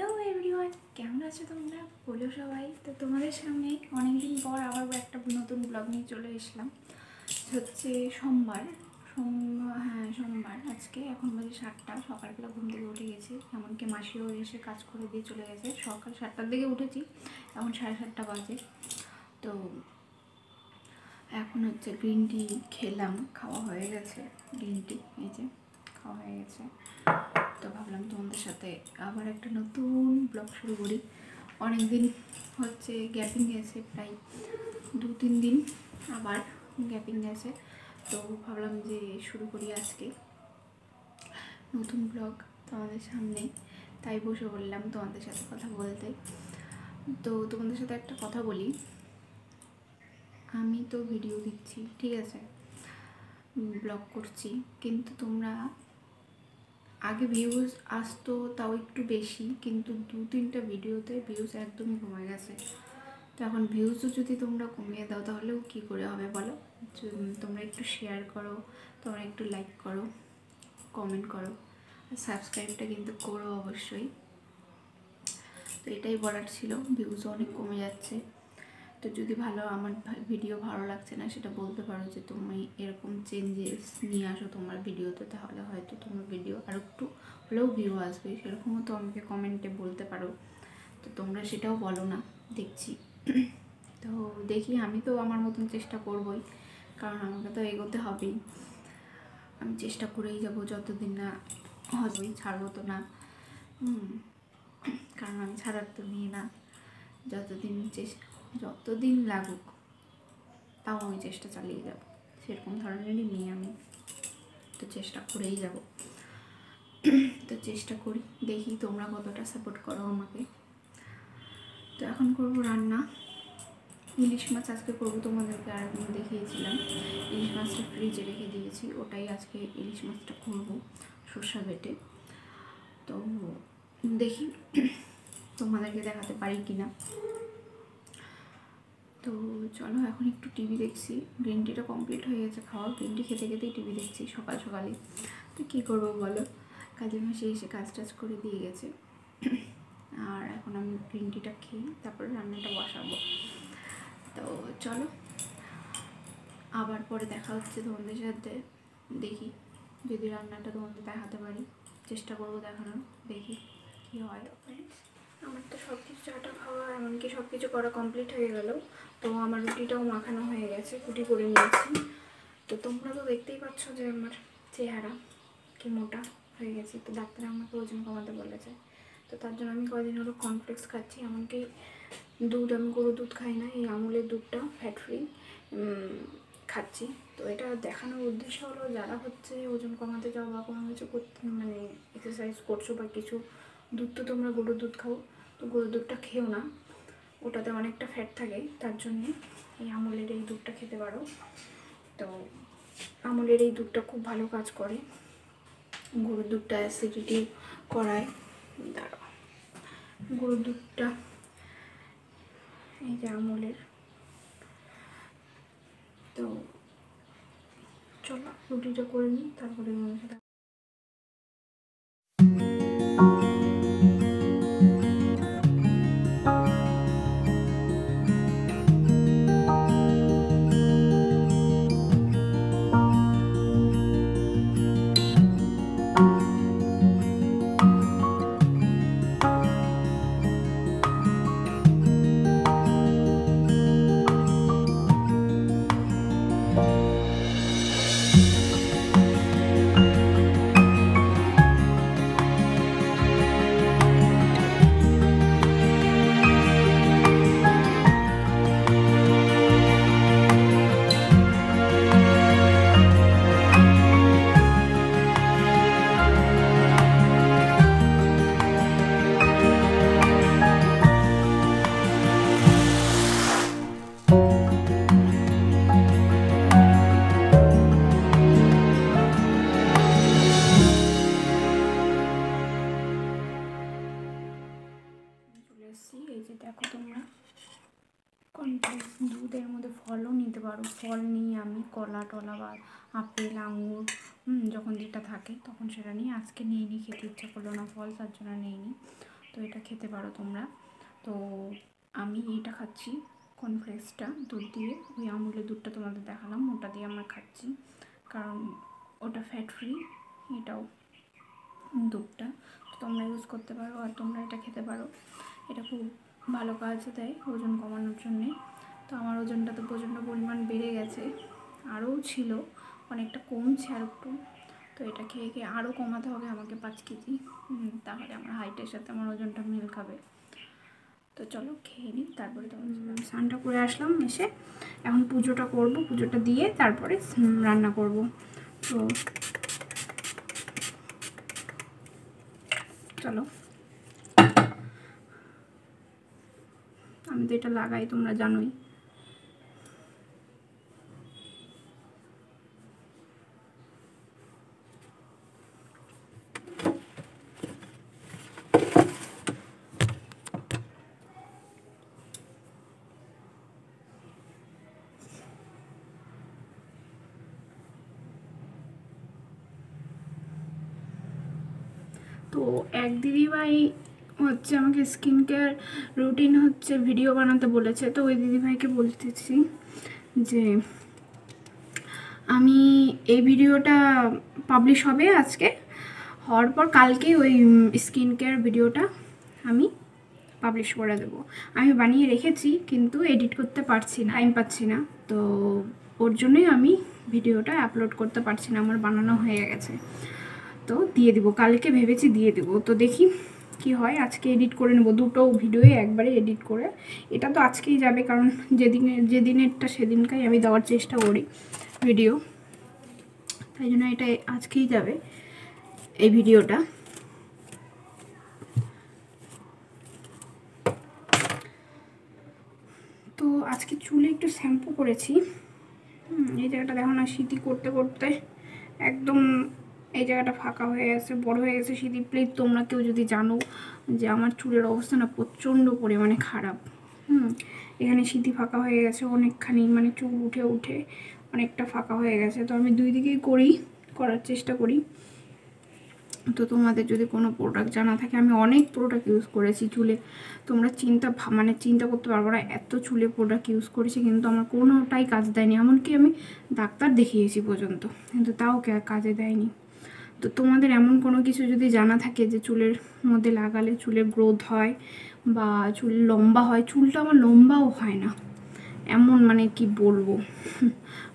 Hello everyone, কেমন আছো তোমরা? বলো সবাই। তো তোমাদের সামনে অনেকদিন পর আবার একটা নতুন ব্লগ নিয়ে চলে এসলাম। হচ্ছে সোমবার। সোমবার আজকে। এখন বাজে 7টা। সকালবেলা ঘুম থেকে উঠে গেছি, এমনকি মাসিও এসে কাজ করে দিয়ে চলে গেছে। সকাল 7টার দিকে উঠেছি, এখন 7:30 বাজে। তো এখন হচ্ছে গ্রিন টি খেলাম, খাওয়া হয়ে গেছে। গ্রিন টি এই যে খাওয়া হয়ে গেছে। তো ভাবলাম তোমাদের সাথে আবার একটা নতুন ব্লগ শুরু করি। অনেকদিন হচ্ছে গ্যাপিং গেছে, প্রায় 2-3 দিন আবার গ্যাপিং গেছে। তো ভাবলাম যে শুরু করি আজকে নতুন ব্লগ তোমাদের সামনে, তাই বসে বললাম তোমাদের সাথে কথা বলতে। তো তোমাদের সাথে একটা কথা বলি, আমি তো ভিডিও দিচ্ছি, ঠিক আছে, ব্লগ করছি, কিন্তু তোমরা আগে ভিউজ আসতো তাও একটু বেশি, কিন্তু 2-3টা ভিডিওতে ভিউজ একদমই কমে গেছে। তো এখন ভিউজও যদি তোমরা কমিয়ে দাও তাহলেও কী করে হবে বলো? তোমরা একটু শেয়ার করো, তোমরা একটু লাইক করো, কমেন্ট করো, আর সাবস্ক্রাইবটা কিন্তু করো অবশ্যই। তো এটাই বলার ছিল, ভিউজও অনেক কমে যাচ্ছে। তো যদি আমার ভিডিও ভালো লাগছে না সেটা বলতে পারো যে তুমি এরকম চেঞ্জেস নিয়ে আসো তোমার ভিডিওতে, তাহলে হয়তো তোমার ভিডিও আর একটু হলেও ভিউ আসবে। সেরকমও তো আমাকে কমেন্টে বলতে পারো। তো তোমরা সেটাও বলো না, দেখছি। তো দেখি, আমি তো আমার মতন চেষ্টা করবই, কারণ আমাকে তো এগোতে হবেই। আমি চেষ্টা করেই যাব, যতদিন না হবেই, ছাড়বো তো না। কারণ আমি ছাড়ার তো নিয়ে না, যতদিন লাগুক তাও আমি চেষ্টা চালিয়ে যাব, সেরকম ধরনেরই মেয়ে আমি। তো চেষ্টা করেই যাব। তো চেষ্টা করি, দেখি তোমরা কতটা সাপোর্ট করো আমাকে। তো এখন করবো রান্না, ইলিশ মাছ আজকে করবো। তোমাদেরকে আর একদিন দেখিয়েছিলাম, ইলিশ মাছটা ফ্রিজে রেখে দিয়েছি, ওটাই আজকে ইলিশ মাছটা করবো সর্ষা বেটে। তো দেখি তোমাদেরকে দেখাতে পারি কিনা। তো চলো, এখন একটু টিভি দেখছি। গ্রিন টিটা কমপ্লিট হয়ে গেছে খাওয়া, গ্রিন টি খেতে খেতেই টিভি দেখছি সকাল সকালে। তো কী করবো বলো, কাজের মাসে এসে কাজ টাজ করে দিয়ে গেছে। আর এখন আমি গ্রিন টিটা খেয়ে তারপরে রান্নাটা বসাবো। তো চলো, আবার পরে দেখা হচ্ছে তোমাদের সাথে। দেখি যদি রান্নাটা তোমাদের দেখাতে পারি, চেষ্টা করবো দেখানোর, দেখি কী হয়। আমার তো সব কিছু চাটা খাওয়া, এমনকি সব কিছু করা কমপ্লিট হয়ে গেল। তো আমার রুটিটাও মাখানো হয়ে গেছে, রুটি করে নিয়েছি। তো তোমরা তো দেখতেই পাচ্ছ যে আমার চেহারা কি মোটা হয়ে গেছে। তো ডাক্তার আমাকে ওজন কমাতে বলেছে। তো তার জন্য আমি কদিন হলো কর্নফ্লেক্স খাচ্ছি, এমনকি দুধ, আমি গরুর দুধ খাই না, এই আমুলের দুধটা ফ্যাট ফ্রি খাচ্ছি। তো এটা দেখানোর উদ্দেশ্য হলো, যারা হচ্ছে ওজন কমাতে যাও বা কোনো কিছু করতে, মানে এক্সারসাইজ করছো বা কিছু, দুধ তো তোমরা গরুর দুধ খাও, তো গরুর দুধটা খেও না, ওটাতে অনেকটা ফ্যাট থাকে। তার জন্যে এই আমুলের এই দুধটা খেতে পারো। তো আমুলের এই দুধটা খুব ভালো কাজ করে, গরুর দুধটা অ্যাসিডিটি করায়। দাঁড়াও, গরুর দুধটা এই যে আমুলের। তো চলো রুটিটা করে নিই, তারপরে আমার সাথে এই যে দেখো তোমরা, কর্নফ্লেক্স দুধের মধ্যে ফলও নিতে পারো। ফল নিয়ে আমি কলা টলা বা আপেল আঙুর যখন যেটা থাকে তখন সেটা নিয়ে, আজকে নিয়ে খেতে ইচ্ছা করলো না ফল, তার জন্য নিইনি। তো তো এটা খেতে পারো তোমরা। তো আমি এটা খাচ্ছি কর্নফ্লেক্সটা দুধ দিয়ে, ওই আমুলের দুধটা তোমাদের দেখালাম, ওটা দিয়ে আমরা খাচ্ছি, কারণ ওটা ফ্যাট ফ্রি, এটাও দুধটা, তো তোমরা ইউজ করতে পারো আর তোমরা এটা খেতে পারো। এটা খুব ভালো কাজ দেয় ওজন কমানোর জন্যে। তো আমার ওজনটা তো প্রচণ্ড পরিমাণ বেড়ে গেছে, আরও ছিল, অনেকটা কমছে আর একটু। তো এটা খেয়ে খেয়ে আরও কমাতে হবে আমাকে 5 কেজি, তাহলে আমার হাইটের সাথে আমার ওজনটা মিল খাবে। তো চলো খেয়ে নিই, তারপরে তোমার স্নানটা করে আসলাম, এসে এখন পুজোটা করব, পুজোটা দিয়ে তারপরে রান্না করব। তো চলো, আমি তো এটা লাগাই, তোমরা জানোই। তো এক দিদিভাই হচ্ছে আমাকে স্কিন কেয়ার রুটিন হচ্ছে ভিডিও বানাতে বলেছে। তো ওই দিদিভাইকে বলতেছি যে আমি এই ভিডিওটা পাবলিশ হবে আজকে, হওয়ার পর কালকে ওই স্কিন কেয়ার ভিডিওটা আমি পাবলিশ করে দেবো। আমি বানিয়ে রেখেছি কিন্তু এডিট করতে পারছি না, টাইম পাচ্ছি না, তো ওর জন্যই আমি ভিডিওটা আপলোড করতে পারছি না, আমার বানানো হয়ে গেছে। তো দিয়ে দিব, কালকে ভেবেছি দিয়ে দেবো। তো দেখি কি হয়, আজকে এডিট করে নেবো, দুটো ভিডিওই একবারে এডিট করে। এটা তো আজকেই যাবে, কারণ যেদিনেরটা সেদিনকাই আমি দেওয়ার চেষ্টা করি ভিডিও, তাই জন্য এটা আজকেই যাবে এই ভিডিওটা। তো আজকে চুলে একটু শ্যাম্পু করেছি, এই জায়গাটা দেখো না, সিঁথি করতে করতে একদম এই জায়গাটা ফাঁকা হয়ে গেছে, বড় হয়ে গেছে সিঁথি। প্লিজ তোমরা কেউ যদি জানো যে আমার চুলের অবস্থা না প্রচণ্ড পরিমাণে খারাপ, এখানে সিঁথি ফাঁকা হয়ে গেছে অনেকখানি, মানে চুল উঠে উঠে অনেকটা ফাঁকা হয়ে গেছে। তো আমি দুই দিকেই করার চেষ্টা করি। তো তোমাদের যদি কোনো প্রোডাক্ট জানা থাকে, আমি অনেক প্রোডাক্ট ইউজ করেছি চুলে, তোমরা চিন্তা করতে পারবো না, এত চুলে প্রোডাক্ট ইউজ করেছি কিন্তু আমার কোনোটাই কাজ দেয়নি। এমনকি আমি ডাক্তার দেখিয়েছি পর্যন্ত, কিন্তু তাও কাজে দেয়নি। তো তোমাদের এমন কোনো কিছু যদি জানা থাকে যে চুলের মধ্যে লাগালে চুলের গ্রোথ হয় বা চুল লম্বা হয়, চুলটা আমার লম্বাও হয় না, এমন মানে কি বলবো,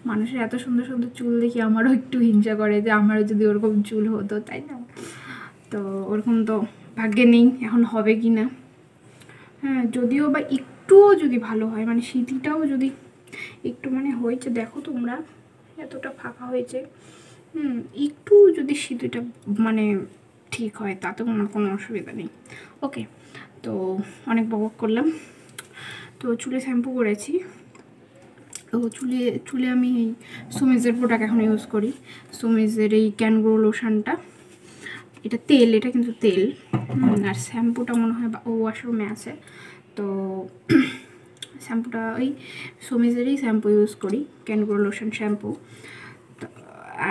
মানুষের এত সুন্দর সুন্দর চুল দেখি আমারও একটু হিংসা করে যে আমারও যদি ওরকম চুল হতো, তাই না? তো ওরকম তো ভাগ্যে নেই, এখন হবে কি না। হ্যাঁ, যদিও বা একটুও যদি ভালো হয়, মানে সিঁথিটাও যদি একটু মানে হয়েছে, দেখো তোমরা এতটা ফাঁকা হয়েছে, একটু যদি সিঁথিটা মানে ঠিক হয় তাতে কোনো অসুবিধা নেই। ওকে, তো অনেক বক করলাম। তো চুলে শ্যাম্পু করেছি, তো চুলে আমি এই সুমিজের প্রোডাক্ট এখন ইউজ করি, সুমিজের এই ক্যান গ্রো লোশনটা, এটা তেল, এটা কিন্তু তেল, আর শ্যাম্পুটা মনে হয় ওয়াশরুমে আছে। তো শ্যাম্পুটা ওই সুমিজেরই শ্যাম্পু ইউজ করি, ক্যান গ্রো লোশন শ্যাম্পু।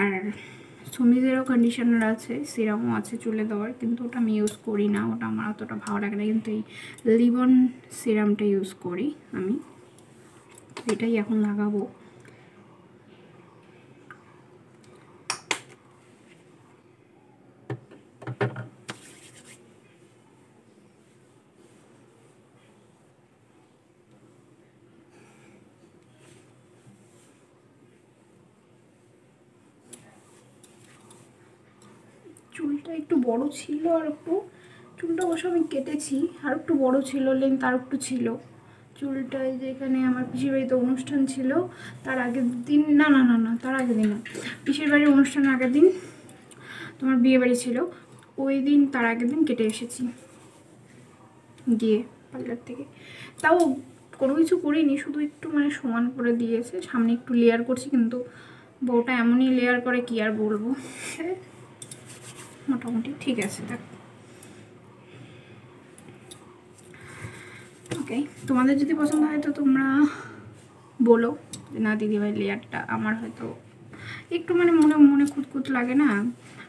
আর সুমিজেরও কন্ডিশনার আছে, সিরামও আছে চুলে দেওয়ার, কিন্তু ওটা আমি ইউজ করি না, ওটা আমার অতটা ভালো লাগে না, কিন্তু এই লিবন সিরামটা ইউজ করি আমি, এটাই এখন লাগাবো। চুলটা একটু বড় ছিল, আর একটু চুলটা অবশ্য আমি কেটেছি, আর একটু বড় ছিল, লেন্থ আর একটু ছিল চুলটায়। যেখানে আমার পিসির বাড়িতে অনুষ্ঠান ছিল তার আগের দিন, না না না না তার আগের দিন না, পিসির বাড়ির অনুষ্ঠানের আগের দিন তোমার বিয়ে বাড়ি ছিল, ওই দিন তার আগের দিন কেটে এসেছি গিয়ে পার্লার থেকে। তাও কোনো কিছু করিনি, শুধু একটু মানে সমান করে দিয়েছে, সামনে একটু লেয়ার করছি, কিন্তু বউটা এমনই লেয়ার করে কি আর বলবো, মোটামুটি ঠিক আছে। দেখ, ওকে, তোমাদের যদি পছন্দ হয় তো তোমরা বলো যে না দিদিভাই লেয়ারটা আমার হয়তো একটু মানে মনে মনে খুঁতখুত লাগে না,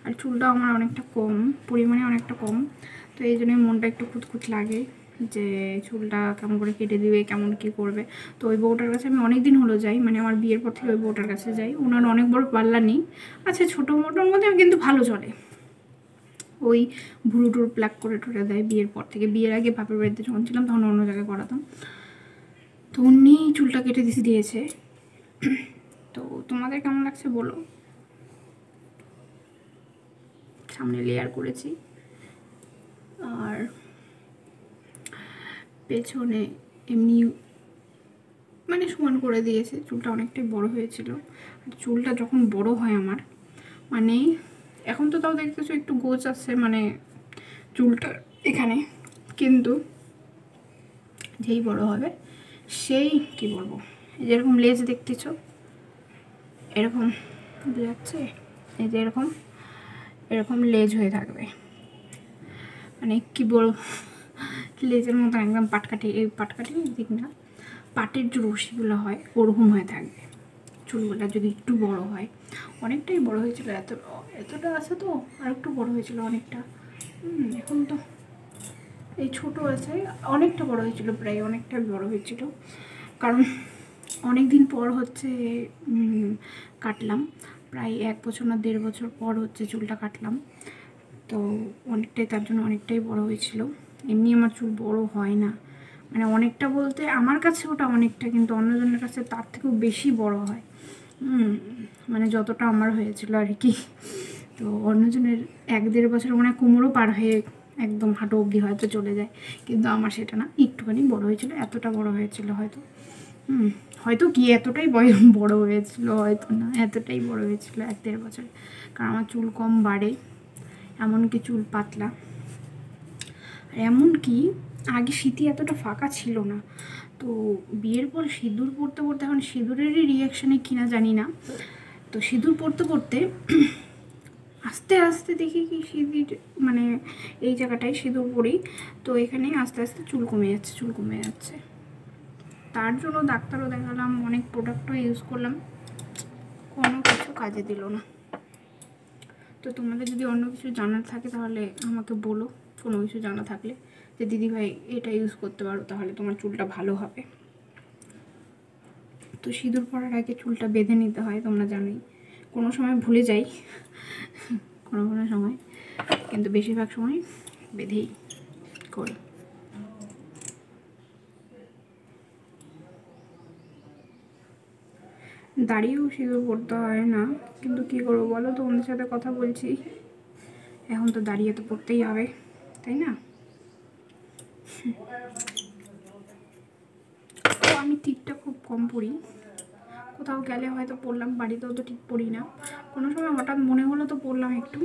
আর চুলটাও আমার অনেকটা কম পরিমাণে, অনেকটা কম, তো এই জন্যই মনটা একটু খুঁতখুত লাগে যে চুলটা কেমন করে কেটে দিবে, কেমন কী করবে। তো ওই বউটার কাছে আমি অনেক দিন হলো যাই, মানে আমার বিয়ের পর থেকে ওই বউটার কাছে যাই। ওনার অনেক বড় পার্লার নেই, আচ্ছা ছোটো মোটোর মধ্যে কিন্তু ভালো চলে। ওই ভুরু টুরু প্লাক করে টুরে দেয় বিয়ের পর থেকে। বিয়ের আগে বাপের বাড়িতে যখন ছিলাম তখন অন্য জায়গায় করাতাম, তো উনি চুলটা কেটে দিয়েছে। তো তোমাদের কেমন লাগছে বলো। সামনে লেয়ার করেছি আর পেছনে এমনি মানে সমান করে দিয়েছে। চুলটা অনেকটাই বড় হয়েছিল। চুলটা যখন বড় হয় আমার, মানে এখন তো তাও দেখতেছো একটু গোছ আছে মানে চুলটা এখানে, কিন্তু যেই বড় হবে সেই কি বলবো, যেরকম লেজ দেখতেছ এরকম যাচ্ছে, এই যে এরকম এরকম লেজ হয়ে থাকবে, মানে কি বলবো লেজের মতো একদম পাটকাঠি, এই পাটকাঠি দিক না, পাটের যে রশিগুলো হয় ওরকম হয়ে থাকবে চুলগুলো যদি একটু বড় হয়। অনেকটাই বড় হয়েছিল, এতটা আছে তো আর একটু বড় হয়েছিল অনেকটা। এখন তো এই ছোটো আছে, অনেকটা বড় হয়েছিল, প্রায় অনেকটা বড় হয়েছিল, কারণ অনেক দিন পর হচ্ছে কাটলাম, প্রায় 1 বছর না 1.5 বছর পর হচ্ছে চুলটা কাটলাম। তো অনেকটাই, তার জন্য অনেকটাই বড় হয়েছিল। এমনি আমার চুল বড় হয় না, মানে অনেকটা বলতে আমার কাছে ওটা অনেকটা, কিন্তু অন্যজনের কাছে তার থেকেও বেশি বড় হয়। মানে যতটা আমার হয়েছিল আর কি। তো অন্যজনের 1-1.5 বছর মানে কোমরও পার হয়ে একদম হাঁটু অবধি হয়তো চলে যায়, কিন্তু আমার সেটা না, একটুখানি বড় হয়েছিল, এতটা বড় হয়েছিল হয়তো, হয়তো কি এতটাই বড় হয়েছিল, হয়তো না, এতটাই বড় হয়েছিল 1-1.5 বছর। কারণ আমার চুল কম বাড়ে, এমনকি চুল পাতলা, এমনকি আগে শীতে এতটা ফাঁকা ছিল না। তো বিয়ের পর সিঁদুর পরতে পরতে, এখন সিঁদুরেরই রিয়াকশানে কিনা জানি না, তো সিঁদুর পরতে পরতে আস্তে আস্তে দেখি কি সিঁদুর মানে এই জায়গাটায় সিঁদুর পরি, তো এখানে আস্তে আস্তে চুল কমে যাচ্ছে, চুল কমে যাচ্ছে। তার জন্য ডাক্তারও দেখালাম, অনেক প্রোডাক্টও ইউজ করলাম, কোনো কিছু কাজে দিল না। তো তোমাদের যদি অন্য কিছু জানার থাকে তাহলে আমাকে বলো, কোনো কিছু জানা থাকলে, যে দিদিভাই এটা ইউজ করতে পারো তাহলে তোমার চুলটা ভালো হবে। তো সিঁদুর পরার আগে চুলটা বেঁধে নিতে হয়, তোমরা জানোই। কোনো সময় ভুলে যাই, কোনো কোনো সময়, কিন্তু বেশিরভাগ সময় বেঁধেই করি। দাঁড়িয়েও সিঁদুর পরতে হয় না, কিন্তু কী করবো বলো, তোমাদের সাথে কথা বলছি, এখন তো দাঁড়িয়ে তো পড়তেই হবে, তাই না? তো আমি টিপটা খুব কম পরি, কোথাও গেলে হয়তো পড়লাম, বাড়িতেও তো টিপ পরি না, কোনো সময় হঠাৎ মনে হলো তো পড়লাম একটু,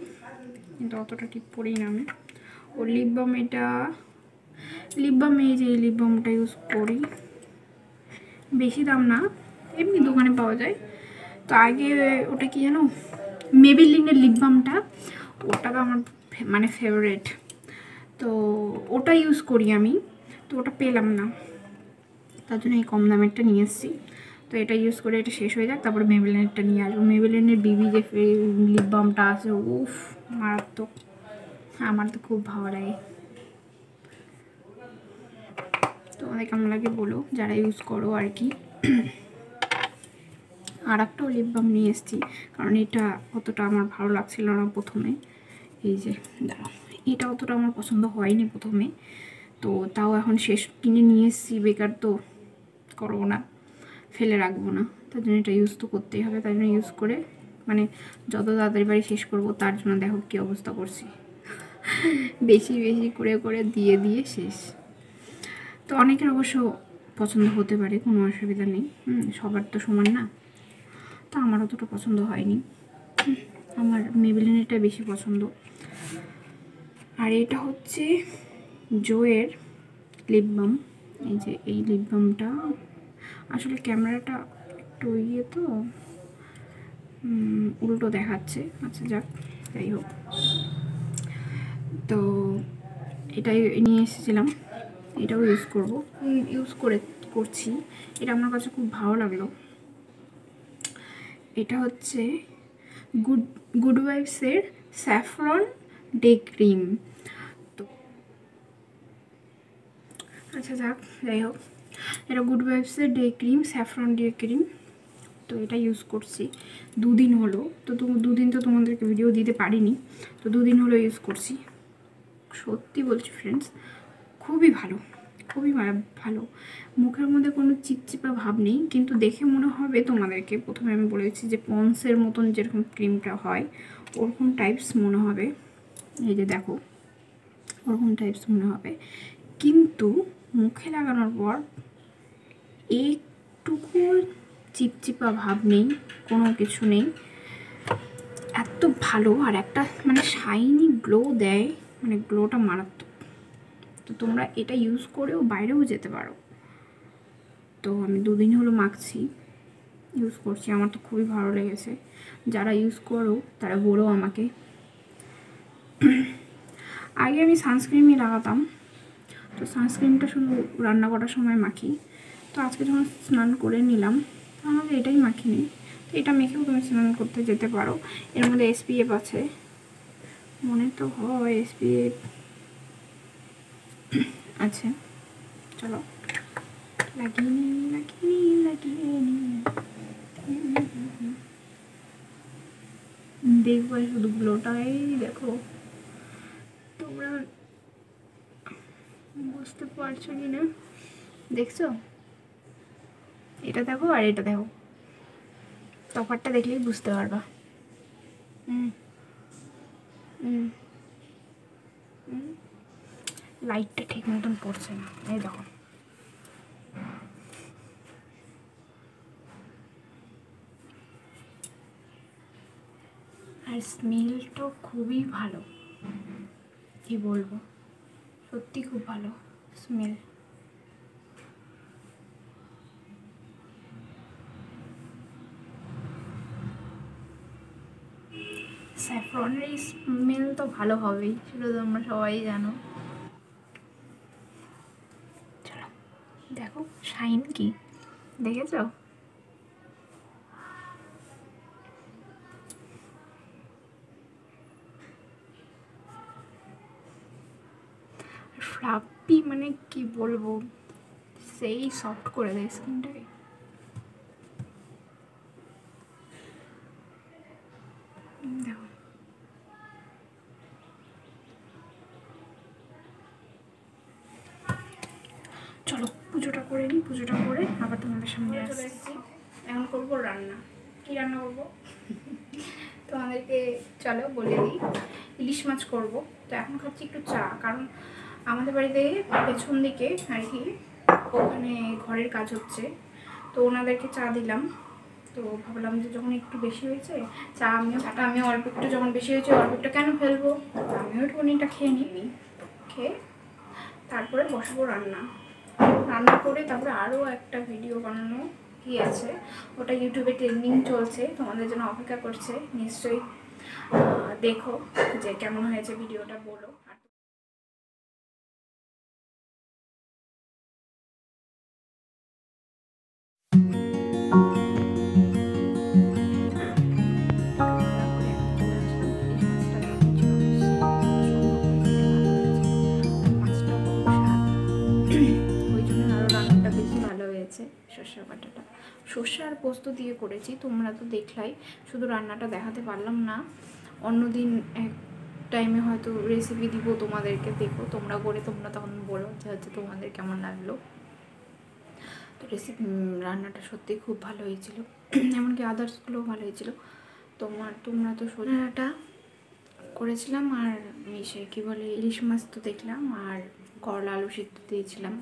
কিন্তু অতটা টিপ পরি না আমি। ও লিপ বাম, এটা লিপ বাম, এই যে এই লিপ বামটা ইউজ করি, বেশি দাম না, এমনি দোকানে পাওয়া যায়। তো আগে ওটা কি জানো, মেবেলিনের লিপ বামটা, ওটা তো আমার মানে ফেভারেট, তো ওটা ইউজ করি আমি, তো ওটা পেলাম না, তার জন্য এই কম দামেরটা নিয়ে এসেছি। তো এটা ইউজ করে এটা শেষ হয়ে যাক, তারপরে মেবেলিনেরটা নিয়ে আসবো। মেবেলিনের বিবি যে লিপ বামটা আছে, উফ মারাত্মক, আমার তো খুব ভালো লাগে। তোমাদের কেমন লাগে বলো, যারা ইউজ করো আর কি। আর একটাও লিপ বাম নিয়ে এসেছি, কারণ এটা অতটা আমার ভালো লাগছিল না প্রথমে, এই যে দাঁড়াও, এটা অতটা আমার পছন্দ হয়নি প্রথমে, তো তাও এখন শেষ কিনে নিয়ে এসেছি, বেকার তো করবো না, ফেলে রাখবো না, তার জন্য এটা ইউজ তো করতেই হবে, তার জন্য ইউজ করে মানে যত তাড়াতাড়ি বাড়ি শেষ করবো, তার জন্য দেখো কী অবস্থা করছি, বেশি বেশি করে করে দিয়ে দিয়ে শেষ। তো অনেকের অবশ্য পছন্দ হতে পারে, কোনো অসুবিধা নেই, সবার তো সমান না, তো আমার অতটা পছন্দ হয়নি, আমার মেবেলিনেরটা বেশি পছন্দ। আর এটা হচ্ছে জোয়ের লিপ বাম, এই যে এই লিপ বামটা, আসলে ক্যামেরাটা একটু ইয়ে তো উল্টো দেখাচ্ছে, আচ্ছা যাক, যাই হোক। তো এটাই নিয়ে এসেছিলাম, এটাও ইউজ করবো, করছি, এটা আমার কাছে খুব ভালো লাগলো। এটা হচ্ছে গুড ওয়াইফসের স্যাফরন ডে ক্রিম। তো আচ্ছা যাক, যাই হোক, এটা গুড ভাইবসের day cream, saffron day cream. তো এটা ইউজ করছি 2 দিন হলো। তো 2 দিন তো তোমাদেরকে ভিডিও দিতে পারিনি, তো 2 দিন হলো ইউজ করছি। সত্যি বলছি ফ্রেন্ডস, খুবই ভালো, খুবই ভালো। মুখের মধ্যে কোনো চিপচিপা ভাব নেই, কিন্তু দেখে মনে হবে তোমাদেরকে, প্রথমে আমি বলেছি যে পন্সের মতন যেরকম ক্রিমটা হয় ওরকম টাইপস মনে হবে। এই যে দেখো, ওরকম টাইপস মনে হবে, কিন্তু মুখে লাগানোর পর একটুকু চিপচিপা ভাব নেই, কোনো কিছু নেই, এত ভালো। আর একটা মানে শাইনি গ্লো দেয়, মানে গ্লোটা মারাত্মক। তো তোমরা এটা ইউজ করেও বাইরেও যেতে পারো। তো আমি 2 দিন হলো মাখছি, ইউজ করছি, আমার তো খুবই ভালো লেগেছে। যারা ইউজ করো তারা বলো আমাকে। আগে আমি সানস্ক্রিনই লাগাতাম, তো সানস্ক্রিনটা শুধু রান্না করার সময় মাখি। তো আজকে যখন স্নান করে নিলাম, আমাকে এটাই মাখিনি। তো এটা মেখেও তুমি স্নান করতে যেতে পারো। এর মধ্যে SPF আছে, মনে তো হয় SPF আছে। চলো লাগিয়ে নিই। দেখবো শুধু গ্লোটাই দেখো, তোমরা বুঝতে পারছো কি না দেখছো? এটা দেখো আর এটা দেখো, তফাৎটা দেখলেই বুঝতে পারবা। লাইটটা ঠিক মতন পড়ছে না, এই দেখো। আর স্মেলটাও খুবই ভালো, কি বলবো, সত্যি খুব ভালো স্মেল। স্যাফরনের স্মেল তো ভালো হবেই, সেটা তোমরা সবাই জানো। চলো দেখো শাইন কি দেখেছো? ফ্লাপি মানে কি বলবো, সেই সফট করে দেয় স্কিনটাকে। দেখো চলো পুজোটা করে নিই, পুজোটা করে আবার তোমাদের সামনে আসছি। এখন করবো রান্না। কি রান্না করবো তোমাদেরকে চলো বলে দিই। ইলিশ মাছ করবো। তো এখন খাচ্ছি একটু চা, কারণ আমাদের বাড়িতে পেছন দিকে আর কি, ওখানে ঘরের কাজ হচ্ছে, তো ওনাদেরকে চা দিলাম। তো ভাবলাম যে যখন একটু বেশি হয়েছে চা, আমিও অল্প একটু, যখন বেশি হয়েছে অল্প একটু কেন ফেলবো, আমিও একটুখানিটা খেয়ে নিই। খেয়ে তারপরে বসবো রান্না করে। তারপরে আরও একটা ভিডিও বানানো কি আছে, ওটা ইউটিউবে ট্রেন্ডিং চলছে, তোমাদের জন্য অপেক্ষা করছে। নিশ্চয়ই দেখো যে কেমন হয়েছে ভিডিওটা, বলো। সর্ষে বাটাটা সর্ষে আর পোস্ত দিয়ে করেছি, তোমরা তো দেখলাই, শুধু রান্নাটা দেখাতে পারলাম না। অন্যদিন এক টাইমে হয়তো রেসিপি দিব তোমাদেরকে, দেখো তোমরা করে, তোমরা তখন বলো যে হচ্ছে তোমাদের কেমন লাগলো। তো রান্নাটা সত্যি খুব ভালো হয়েছিল, এমনকি আদার্সগুলোও ভালো হয়েছিল। তোমরা তো রান্নাটা করেছিলাম, আর সে কী বলে ইলিশ মাছ তো দেখলাম, আর করলা আলু সিদ্ধ দিয়েছিলাম,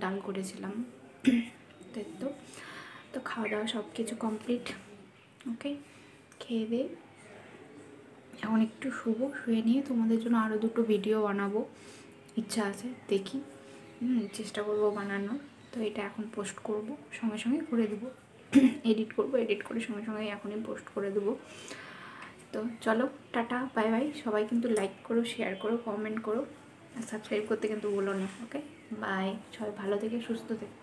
ডাল করেছিলাম। তো খাওয়া দাওয়া সব কিছু কমপ্লিট। ওকে, খেয়ে দিয়ে এখন একটু শুয়ে নিয়ে তোমাদের জন্য আরও 2টো ভিডিও বানাবো, ইচ্ছা আছে, দেখি চেষ্টা করবো বানানোর। তো এটা এখন পোস্ট করব, সঙ্গে সঙ্গে করে দেবো। এডিট করে সঙ্গে সঙ্গে এখনই পোস্ট করে দেবো। তো চলো টাটা বাই বাই। সবাই কিন্তু লাইক করো, শেয়ার করো, কমেন্ট করো, আর সাবস্ক্রাইব করতে কিন্তু বলো না। ওকে বাই, সবাই ভালো থেকে সুস্থ থেকে।